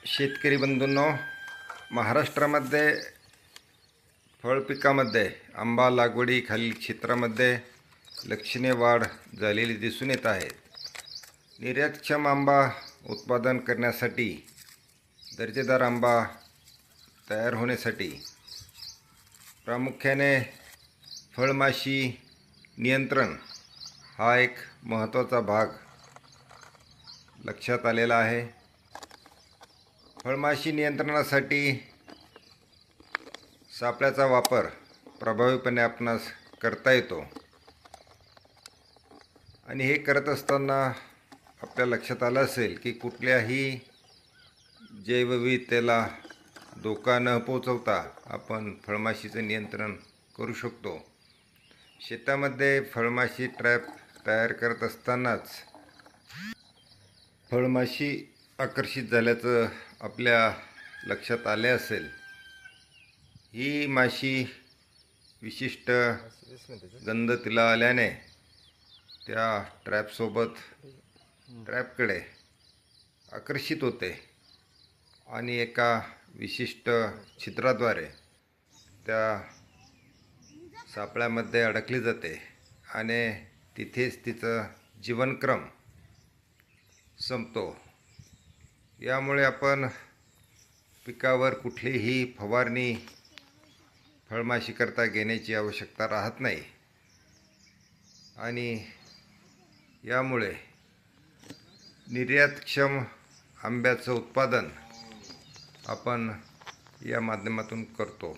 शेतकरी बंधूंनो, महाराष्ट्रामध्ये फळ पिकामध्ये आंबा लागवडीखालील क्षेत्रामध्ये लक्षणीय वाढ झालेली दिसून येत आहे. निर्यातक्षम आंबा उत्पादन करण्यासाठी, दर्जेदार आंबा तयार होण्यासाठी प्रामुख्याने फळमाशी नियंत्रण हा एक महत्त्वाचा भाग लक्षात आलेला आहे. फळमाशी नियंत्रणासाठी सापळ्याचा वापर प्रभावीपणे आपणास करता येतो आणि हे करत असताना आपल्या लक्षात आलं असेल की कुठल्याही जैवविविधतेला धोका न पोचवता आपण फळमाशीचं नियंत्रण करू शकतो. शेतामध्ये फळमाशी ट्रॅप तयार करत असतानाच फळमाशी आकर्षित झाल्याचं आपल्या लक्षात आले असेल. ही माशी विशिष्ट गंध तिला आल्याने त्या ट्रॅपकडे आकर्षित होते आणि एका विशिष्ट छिद्राद्वारे त्या सापळ्यामध्ये अडकली जाते आणि तिथेच तिचं जीवनक्रम संपतो. यामुळे आपण पिकावर कुठलीही फवारणी फळमाशीकरता घेण्याची आवश्यकता राहत नाही आणि यामुळे निर्यातक्षम आंब्याचं उत्पादन आपण या माध्यमातून करतो.